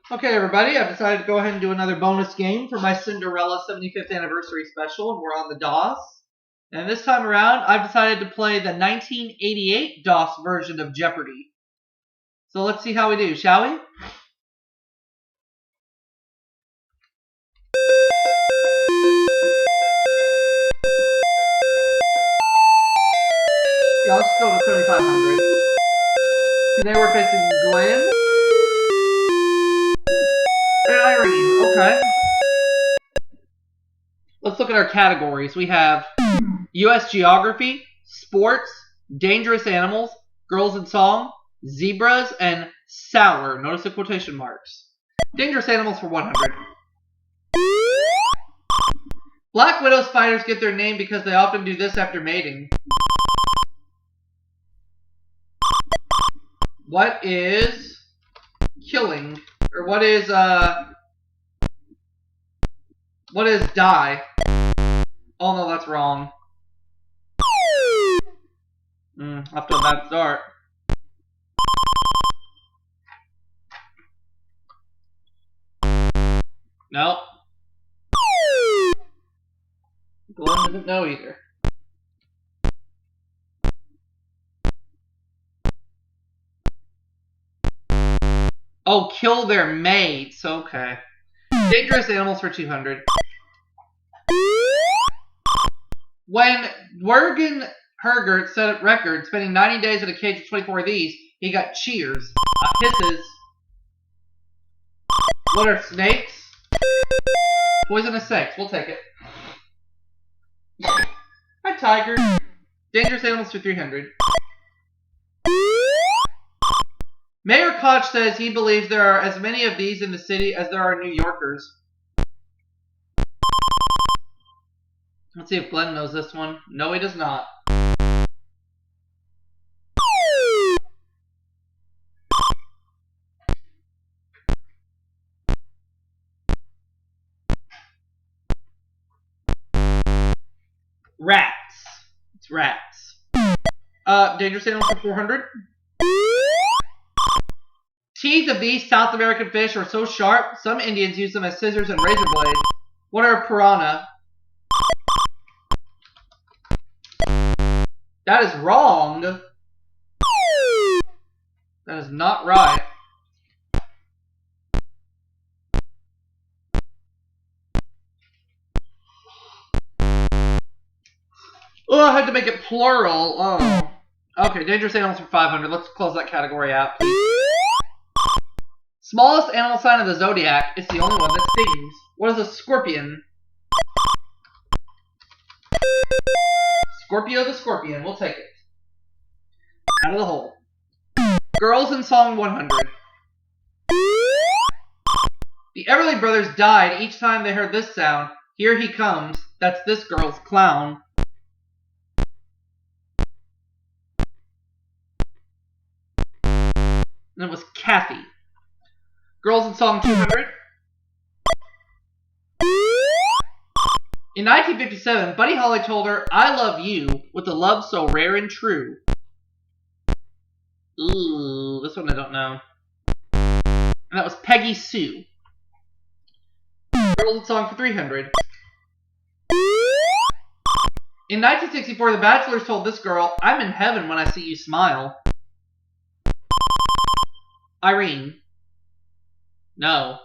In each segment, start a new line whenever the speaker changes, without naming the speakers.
Okay, everybody, I've decided to go ahead and do another bonus game for my Cinderella 75th anniversary special, and we're on the DOS. And this time around, I've decided to play the 1988 DOS version of Jeopardy. So let's see how we do, shall we? Yeah, let's go to 7,500. Today we're facing Glenn and Irene. Okay. Let's look at our categories. We have U.S. Geography, Sports, Dangerous Animals, Girls in Song, Zebras, and Sour. Notice the quotation marks. Dangerous Animals for 100. Black widow spiders get their name because they often do this after mating. What is killing? Or what is die? Oh no, that's wrong. Off to a bad start. Nope. Glenn doesn't know either. Oh, kill their mates. Okay. Dangerous Animals for 200. When Wergen Hergert set a record, spending 90 days in a cage with 24 of these, he got cheers, hisses. What are snakes? Poisonous snakes. We'll take it. Hi, tiger. Dangerous Animals for 300. Mayor Koch says he believes there are as many of these in the city as there are New Yorkers. Let's see if Glenn knows this one. No, he does not. Rats. It's rats. Dangerous Animals for 400. Teeth of these South American fish are so sharp, some Indians use them as scissors and razor blades. What are piranha? That is wrong. That is not right. Oh, I had to make it plural. Oh. Okay, Dangerous Animals for 500. Let's close that category out, please. Smallest animal sign of the zodiac. It's the only one that stings. What is a scorpion? Scorpio the scorpion. We'll take it. Out of the hole. Girls in Song 100. The Everly Brothers died each time they heard this sound. Here he comes. That's this girl's clown. And it was Kathy. Girls in Song 200. In 1957, Buddy Holly told her, "I love you," with a love so rare and true. Ooh, this one I don't know. And that was Peggy Sue. Girls in Song for 300. In 1964, the Bachelors told this girl, "I'm in heaven when I see you smile." Irene. No.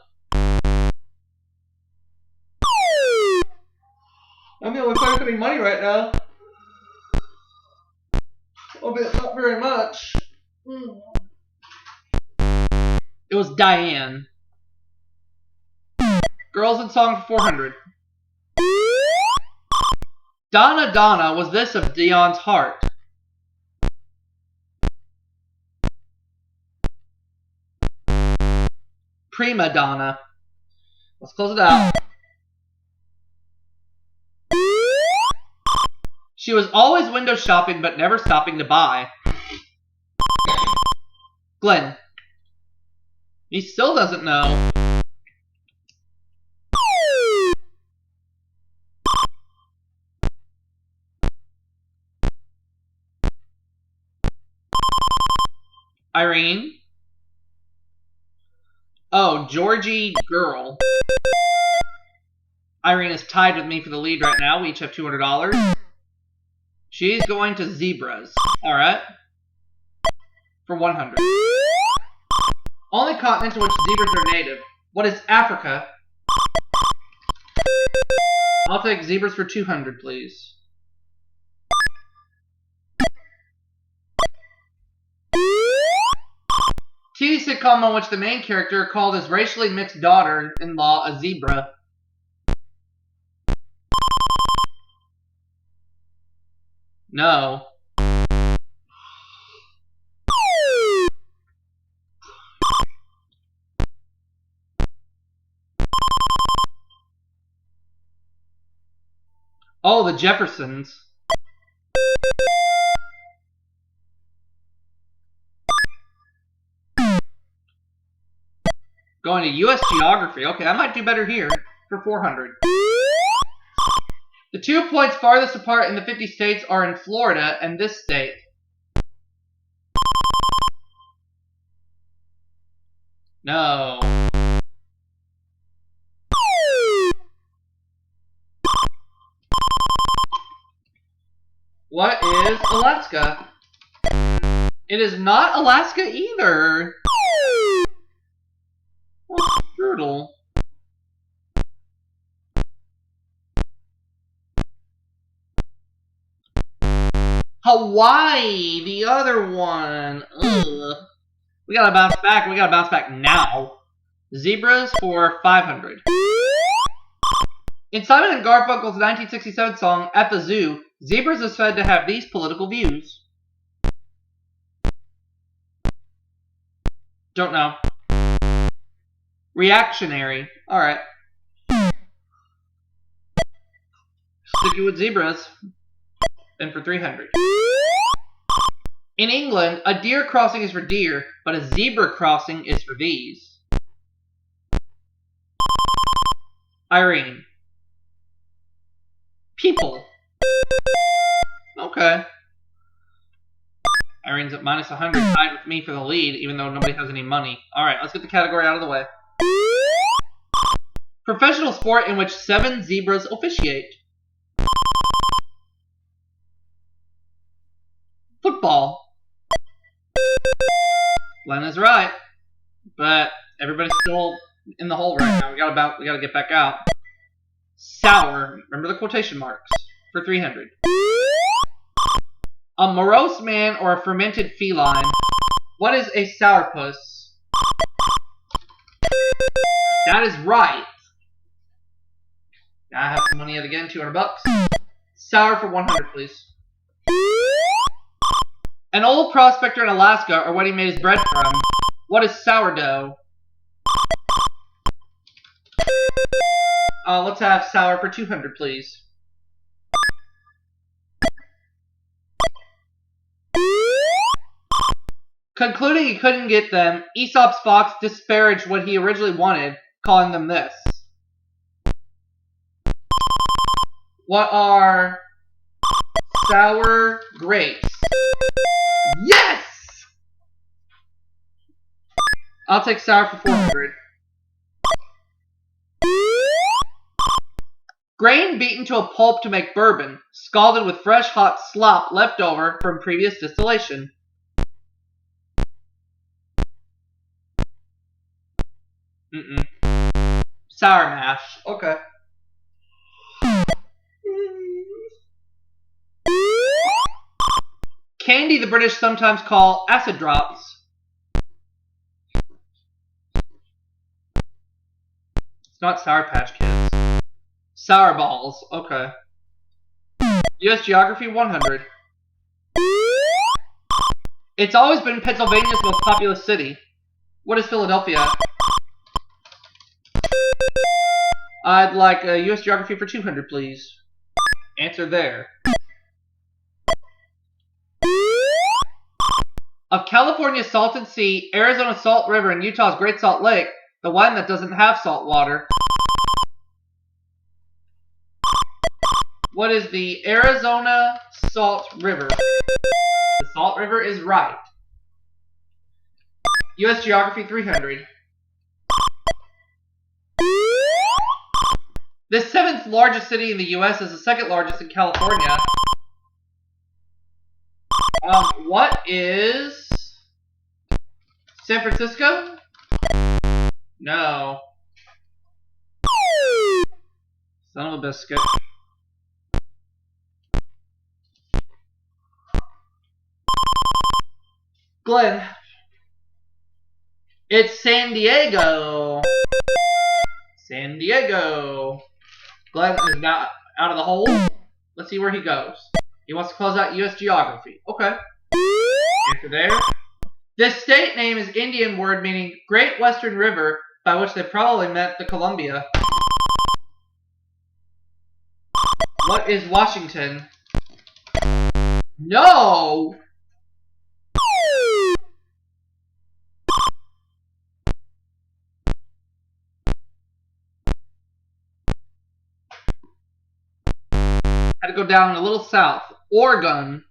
I'm the only player getting money right now. Albeit not very much. It was Diane. Girls in Song for 400. Donna Donna was this of Dion's heart. Prima Donna. Let's close it out. She was always window shopping but never stopping to buy. Glenn. He still doesn't know. Irene. Oh, Georgie Girl. Irene is tied with me for the lead right now. We each have $200. She's going to zebras. Alright. For 100. Only continent to which zebras are native. What is Africa? I'll take zebras for 200, please. TV sitcom on which the main character called his racially mixed daughter-in-law a zebra. No. Oh, the Jeffersons. Going to U.S. Geography. Okay, I might do better here for 400. The 2 points farthest apart in the 50 states are in Florida and this state. No. What is Alaska? It is not Alaska either. Well, strudel. Hawaii, the other one. Ugh. We gotta bounce back. We gotta bounce back now. Zebras for 500. In Simon and Garfunkel's 1967 song, At the Zoo, zebras is said to have these political views. Don't know. Reactionary. Alright. Sticking with zebras. And for 300. In England, a deer crossing is for deer, but a zebra crossing is for these. Irene. People. Okay. Irene's at minus 100, tied with me for the lead, even though nobody has any money. Alright, let's get the category out of the way. Professional sport in which 7 zebras officiate. Football. Len is right, but everybody's still in the hole right now. We gotta get back out. Sour. Remember the quotation marks for 300. A morose man or a fermented feline. What is a sourpuss? That is right. Now I have some money yet again. 200 bucks. Sour for 100, please. An old prospector in Alaska, or what he made his bread from. What is sourdough? Let's have sour for 200, please. Concluding he couldn't get them, Aesop's fox disparaged what he originally wanted, calling them this. What are sour grapes? Yes! I'll take sour for 400. Grain beaten to a pulp to make bourbon, scalded with fresh hot slop left over from previous distillation. Sour mash. Okay. Candy the British sometimes call acid drops. It's not Sour Patch Kids. Sour balls. Okay. U.S. Geography 100. It's always been Pennsylvania's most populous city. What is Philadelphia? I'd like a U.S. Geography for 200, please. Answer there. Of California's Salton Sea, Arizona's Salt River, and Utah's Great Salt Lake, the one that doesn't have salt water. What is the Arizona Salt River? The Salt River is right. U.S. Geography 300. The 7th largest city in the U.S. is the 2nd largest in California. What is San Francisco? No. Son of a biscuit. Glenn. It's San Diego. San Diego. Glenn is now out of the hole. Let's see where he goes. He wants to close out U.S. geography. Okay. Answer there. This state name is Indian word meaning Great Western River, by which they probably meant the Columbia. What is Washington? No! Had to go down a little south. Oregon.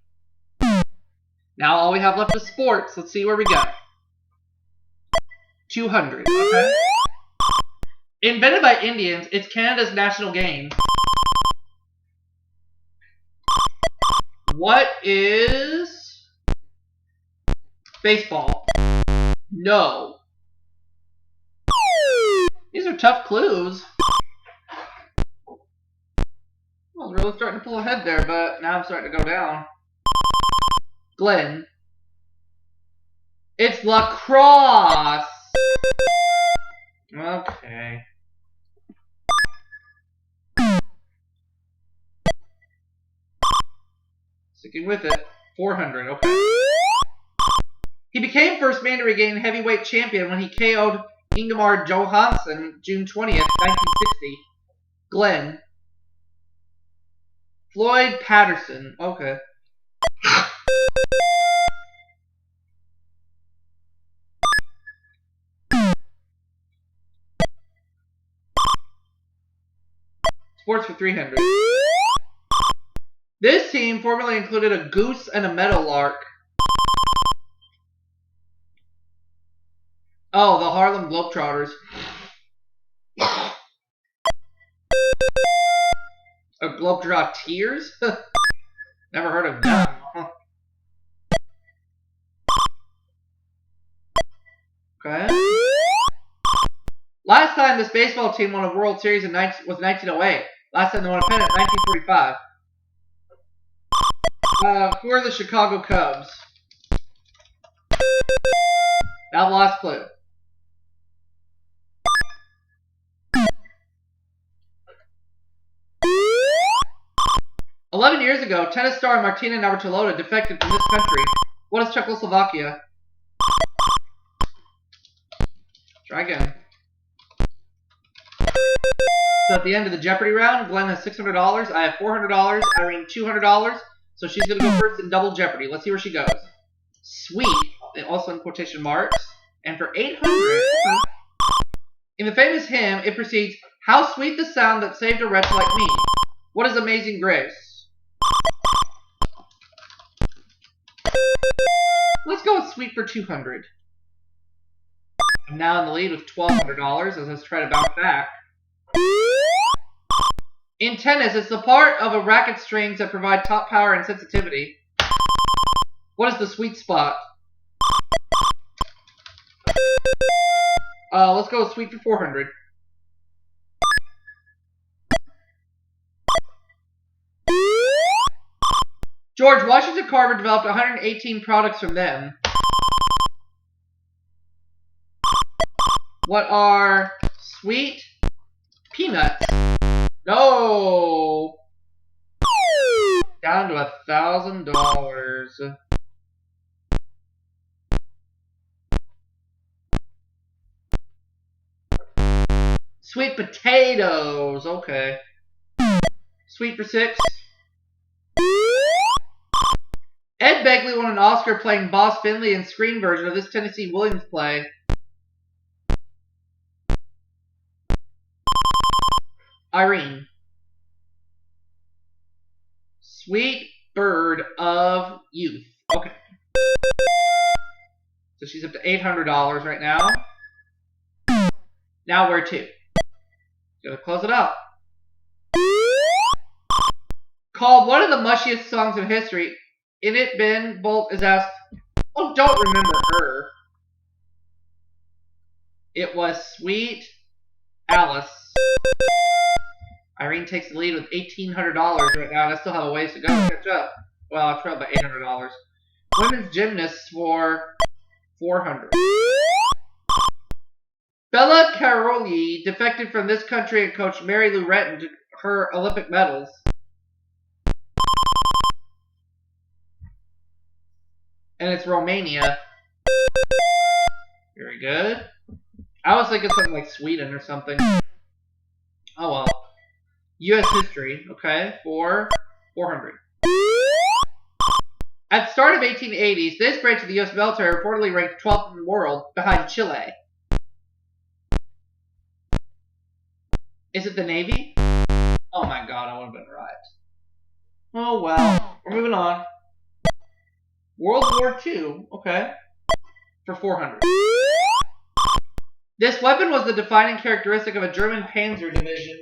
Now all we have left is sports. Let's see where we go. 200. Okay. Invented by Indians, it's Canada's national game. What is baseball? No. These are tough clues. I was really starting to pull ahead there, but now I'm starting to go down. Glenn. It's lacrosse. Okay. Sticking with it. 400, okay. He became first man to regain heavyweight champion when he KO'd Ingemar Johansson June 20th, 1960. Glenn. Floyd Patterson. Okay. Sports for 300. This team formerly included a goose and a meadowlark. Oh, the Harlem Globetrotters. Globetrotters? Never heard of them. Okay. Last time this baseball team won a World Series was 1908. Last time they won a pennant, 1945. Who are the Chicago Cubs? That last clue. "11 years ago, tennis star Martina Navratilova defected from this country. What is Czechoslovakia?" Try again. So at the end of the Jeopardy round, Glenn has $600. I have $400. Irene $200. So she's going to go first in double Jeopardy. Let's see where she goes. Sweet, also in quotation marks. And for 800, in the famous hymn, it proceeds, "How sweet the sound that saved a wretch like me." What is Amazing Grace? Let's go with Sweet for 200. I'm now in the lead with $1,200 as I try to bounce back. In tennis, it's the part of a racket strings that provide top power and sensitivity. What is the sweet spot? Let's go with Sweet for 400. George Washington Carver developed 118 products from them. What are sweet peanuts? No! Down to $1,000. Sweet potatoes. Okay. Sweet for 6. Ed Begley won an Oscar playing Boss Finley in screen version of this Tennessee Williams play. Irene. Sweet Bird of Youth. Okay. So she's up to $800 right now. Now where to? Gonna close it up. Called one of the mushiest songs in history. In it, Ben Bolt is asked, oh, don't remember her. It was Sweet Alice. Irene takes the lead with $1,800 right now, and I still have a ways to go to catch up. Well, I trailed by $800. Women's gymnasts for $400. Bella Caroli defected from this country and coached Mary Lou Retton to her Olympic medals. And it's Romania. Very good. I was thinking something like Sweden or something. Oh well. U.S. history, okay, for $400. At the start of 1880s, this branch of the U.S. military reportedly ranked 12th in the world, behind Chile. Is it the Navy? Oh my god, I would have been right. Oh well, we're moving on. World War II, okay, for $400. This weapon was the defining characteristic of a German panzer division.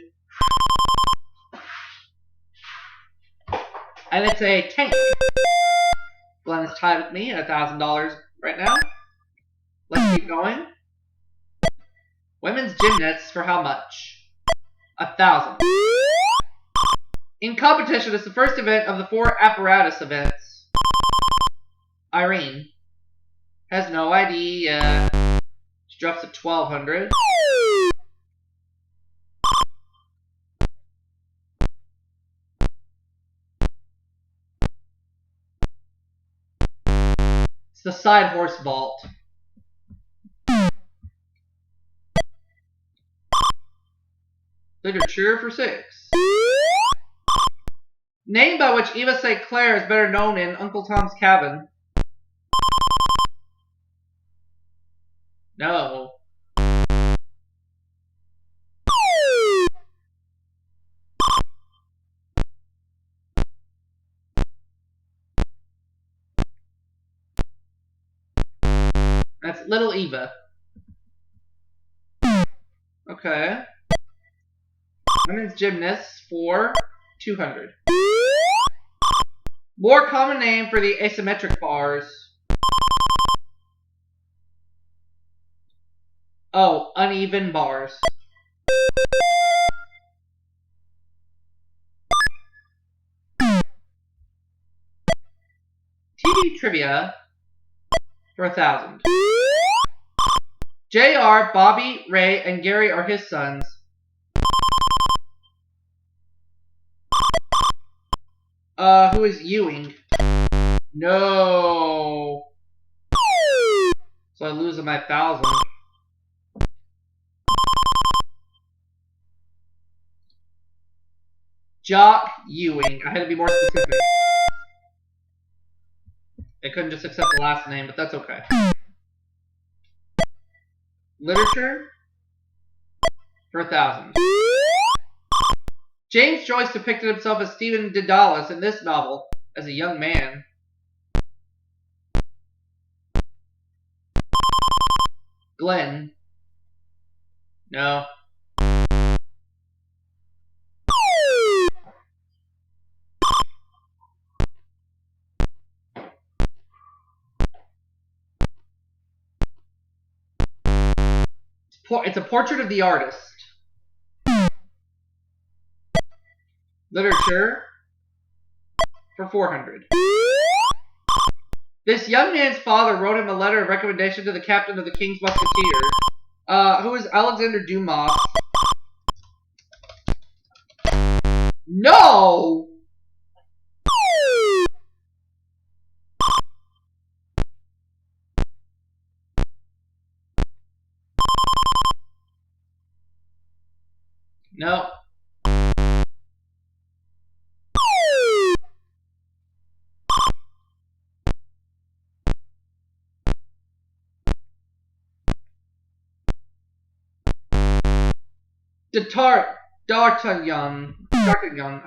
And it's a tank. Glenn is tied with me at $1,000 right now. Let's keep going. Women's gymnasts for how much? $1,000. In competition, it's the first event of the 4 apparatus events. Irene has no idea. She drops to $1,200. It's the side horse vault. Literature for 6. Name by which Eva St. Clair is better known in Uncle Tom's Cabin. No. That's Little Eva. Okay. Women's gymnasts for $200. More common name for the asymmetric bars. Oh, uneven bars. TV trivia for $1,000. JR, Bobby, Ray, and Gary are his sons. Who is Ewing? No. So I lose my $1,000. Jock Ewing. I had to be more specific. They couldn't just accept the last name, but that's okay. Literature for $1,000. James Joyce depicted himself as Stephen Dedalus in this novel as a young man. Glenn. No. It's a portrait of the artist. Literature for $400. This young man's father wrote him a letter of recommendation to the captain of the King's Musketeers. Who is Alexander Dumas? No! No. D'Artagnan,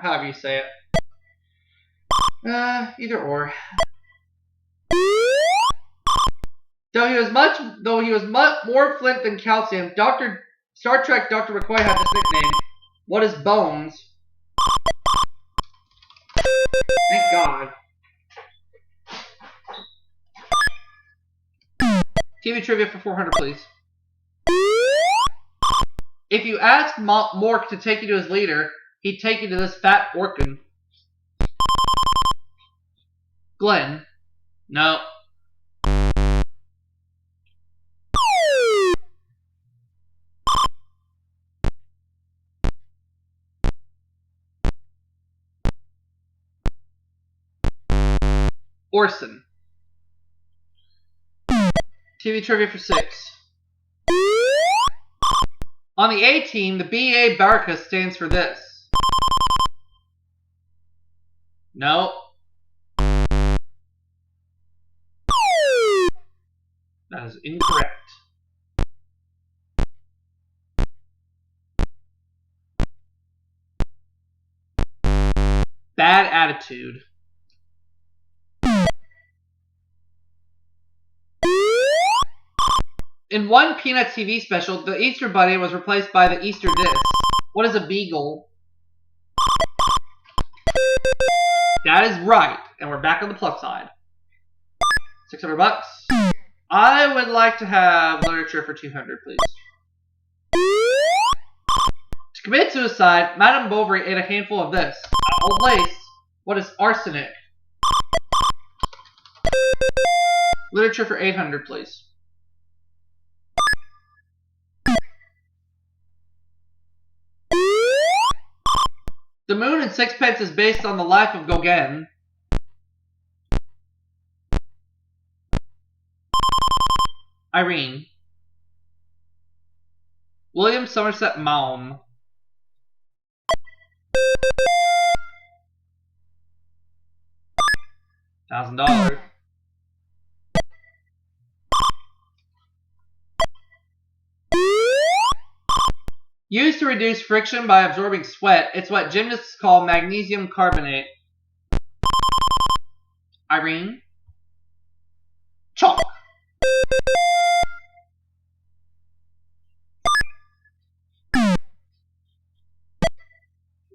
however you say it. Either or. Though he was much more flint than calcium, Star Trek Dr. McCoy had this nickname. What is Bones? Thank God. TV trivia for 400, please. If you ask Mork to take you to his leader, he'd take you to this fat orkin. Glenn. No. Orson. TV trivia for 6. On the A team, the BA Barca stands for this. No. That is incorrect. Bad attitude. In one Peanuts TV special, the Easter Bunny was replaced by the Easter Disc. What is a beagle? That is right, and we're back on the plus side. $600. I would like to have literature for 200, please. To commit suicide, Madame Bovary ate a handful of this. Old lace. What is arsenic? Literature for 800, please. The Moon in Sixpence is based on the life of Gauguin. Irene. William Somerset Maugham. $1,000. Used to reduce friction by absorbing sweat, it's what gymnasts call magnesium carbonate. Irene. Chalk.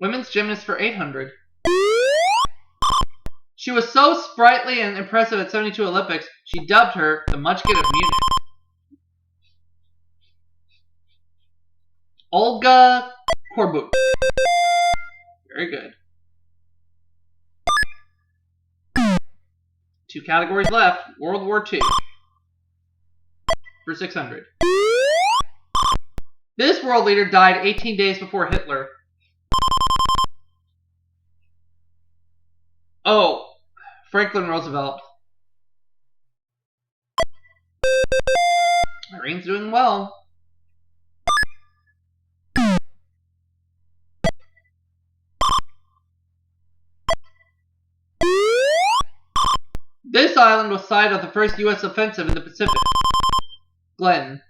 Women's gymnast for 800. She was so sprightly and impressive at 72 Olympics, she dubbed her the Munchkin of Munich. Olga Korbut. Very good. 2 categories left. World War II. For 600. This world leader died 18 days before Hitler. Oh, Franklin Roosevelt. Irene's doing well. This island was site of the first U.S. offensive in the Pacific. Glenn.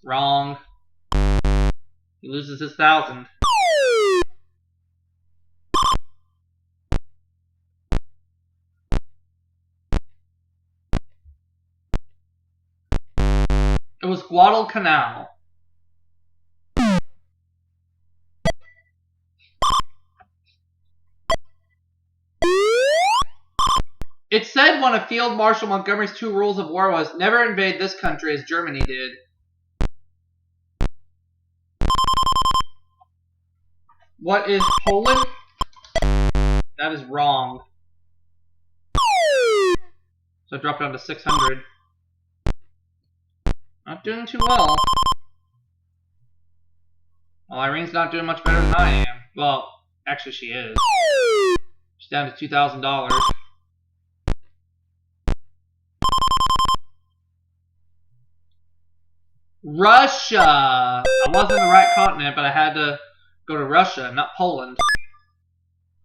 Wrong. He loses his 1,000. It was Guadalcanal. It said one of Field Marshal Montgomery's 2 rules of war was never invade this country as Germany did. What is Poland? That is wrong. So I dropped down to 600. Not doing too well. Well, Irene's not doing much better than I am. Well, actually she is. She's down to $2,000. Russia! I was in the right continent, but I had to go to Russia, not Poland.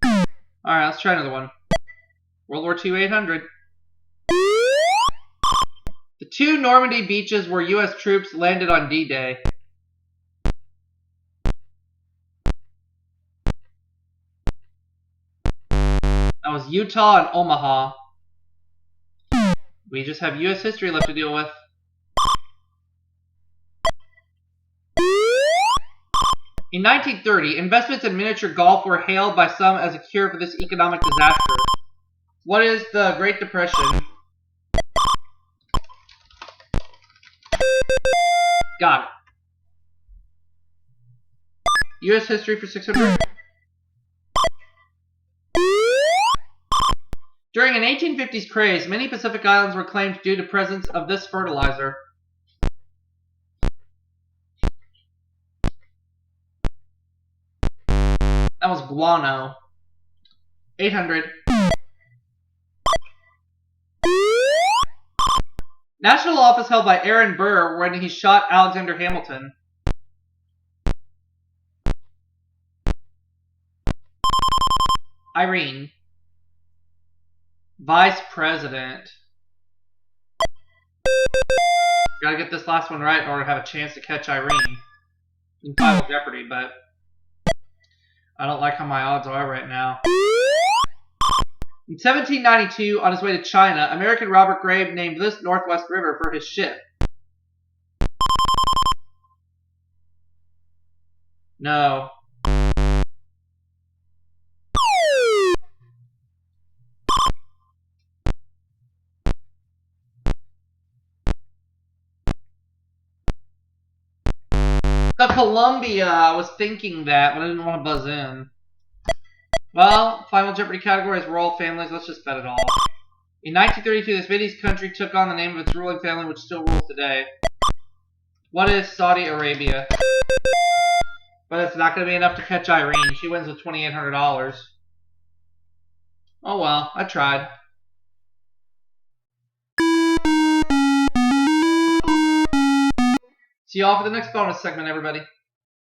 Alright, let's try another one. World War II 800. The 2 Normandy beaches where U.S. troops landed on D-Day. That was Utah and Omaha. We just have U.S. history left to deal with. In 1930, investments in miniature golf were hailed by some as a cure for this economic disaster. What is the Great Depression? Got it. U.S. history for 600. During an 1850s craze, many Pacific islands were claimed due to presence of this fertilizer. That was guano. 800. National office held by Aaron Burr when he shot Alexander Hamilton. Irene. Vice President. Gotta get this last one right in order to have a chance to catch Irene in Final Jeopardy, but I don't like how my odds are right now. In 1792, on his way to China, American Robert Graves named this Northwest River for his ship. No. The Columbia. I was thinking that, but I didn't want to buzz in. Well, Final Jeopardy category is royal families. Let's just bet it all. In 1932, this Mideast country took on the name of its ruling family, which still rules today. What is Saudi Arabia? But it's not going to be enough to catch Irene. She wins with $2,800. Oh well, I tried. See you all for the next bonus segment, everybody.